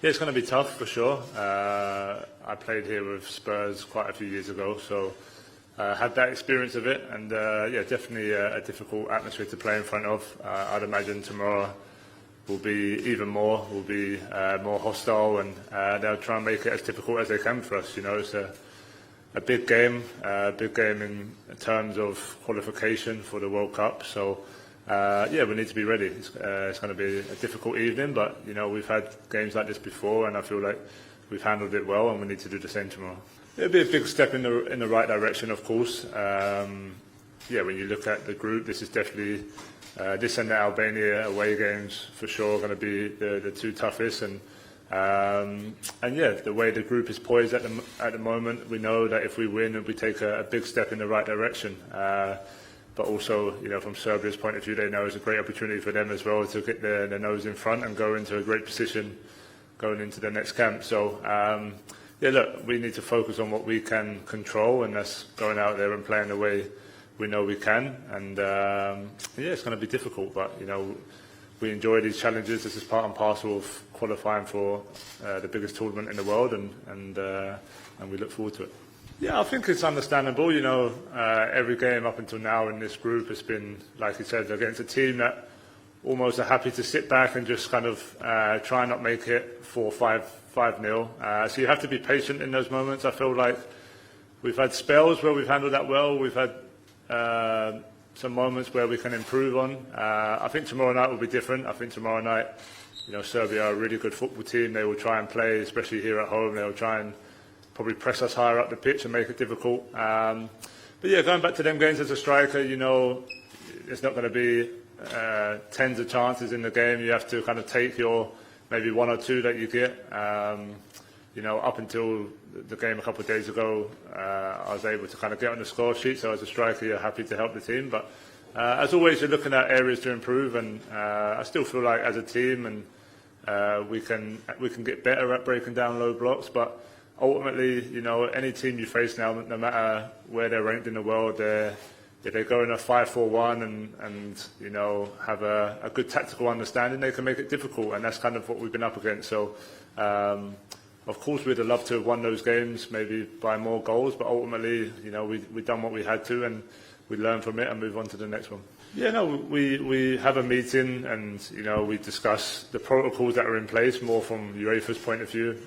Yeah, it's going to be tough for sure. I played here with Spurs quite a few years ago, so had that experience of it, and yeah, definitely a difficult atmosphere to play in front of. I'd imagine tomorrow will be even more, will be more hostile, and they'll try and make it as difficult as they can for us. You know, it's a big game in terms of qualification for the World Cup. So yeah, we need to be ready. It's going to be a difficult evening, but you know, we've had games like this before, and I feel like we've handled it well, and we need to do the same tomorrow. It'll be a big step in the right direction, of course. Yeah, when you look at the group, this is definitely this and the Albania away games for sure are going to be the two toughest, and yeah, the way the group is poised at the moment, we know that if we win, we take a big step in the right direction. But also, you know, from Serbia's point of view, they know it's a great opportunity for them as well to get their nose in front and go into a great position going into the next camp. So yeah, look, we need to focus on what we can control, and that's going out there and playing the way we know we can. And yeah, it's going to be difficult, but you know, we enjoy these challenges. This is part and parcel of qualifying for the biggest tournament in the world, and we look forward to it. Yeah, I think it's understandable. You know, every game up until now in this group has been, like you said, against a team that almost are happy to sit back and just kind of try and not make it 4-5-0. So you have to be patient in those moments. I feel like we've had spells where we've handled that well. We've had some moments where we can improve on. I think tomorrow night will be different. I think tomorrow night, you know, Serbia are a really good football team. They will try and play, especially here at home. They will try and probably press us higher up the pitch and make it difficult. But yeah, going back to them games as a striker, you know, it's not going to be tens of chances in the game. You have to kind of take your maybe one or two that you get. You know, up until the game a couple of days ago, I was able to kind of get on the score sheet. So as a striker, you're happy to help the team. But as always, you're looking at areas to improve, and I still feel like as a team, and we can get better at breaking down low blocks. But ultimately, you know, any team you face now, no matter where they're ranked in the world, if they go in a 5-4-1 and you know, have a good tactical understanding, they can make it difficult, and that's kind of what we've been up against. So, of course, we'd have loved to have won those games, maybe by more goals, but ultimately, you know, we've done what we had to, and we learn from it and move on to the next one. Yeah, no, we have a meeting, and you know, we discuss the protocols that are in place more from UEFA's point of view.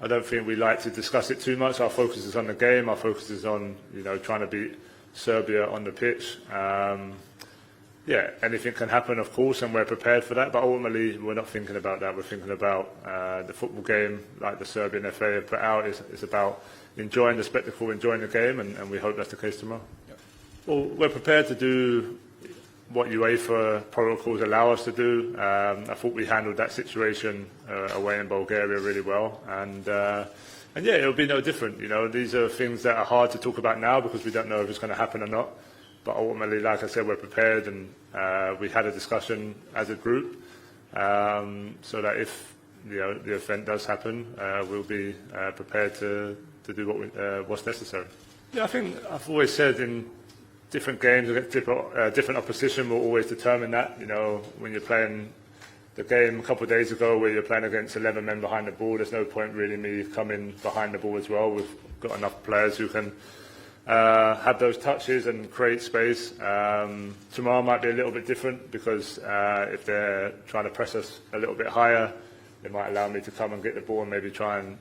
I don't think we like to discuss it too much. Our focus is on the game. Our focus is on, you know, trying to beat Serbia on the pitch. Yeah, anything can happen, of course, and we're prepared for that. But ultimately, we're not thinking about that. We're thinking about the football game, like the Serbian FA have put out. It's about enjoying the spectacle, enjoying the game, and we hope that's the case tomorrow. Yep. Well, we're prepared to do what UEFA protocols allow us to do. I thought we handled that situation away in Bulgaria really well, and yeah, it'll be no different. You know, these are things that are hard to talk about now because we don't know if it's going to happen or not. But ultimately, like I said, we're prepared, and we had a discussion as a group so that if you know the event does happen, we'll be prepared to do what's necessary. Yeah, I think I've always said in different games against different opposition will always determine that. You know, when you're playing the game a couple of days ago where you're playing against 11 men behind the ball, there's no point really me coming behind the ball as well. We've got enough players who can have those touches and create space. Tomorrow might be a little bit different because if they're trying to press us a little bit higher, they might allow me to come and get the ball and maybe try and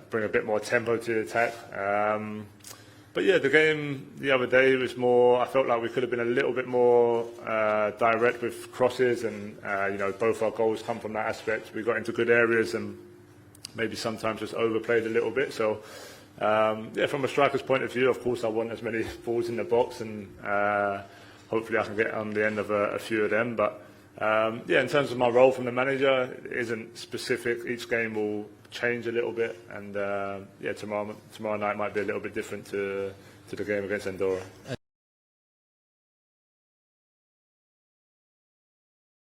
bring a bit more tempo to the attack. But yeah, the game the other day was more, I felt like we could have been a little bit more direct with crosses, and you know, both our goals come from that aspect. We got into good areas and maybe sometimes just overplayed a little bit. So yeah, from a striker's point of view, of course, I want as many balls in the box, and hopefully I can get on the end of a few of them. But yeah, in terms of my role from the manager, it isn't specific. Each game will change a little bit, and yeah, tomorrow night might be a little bit different to the game against Andorra.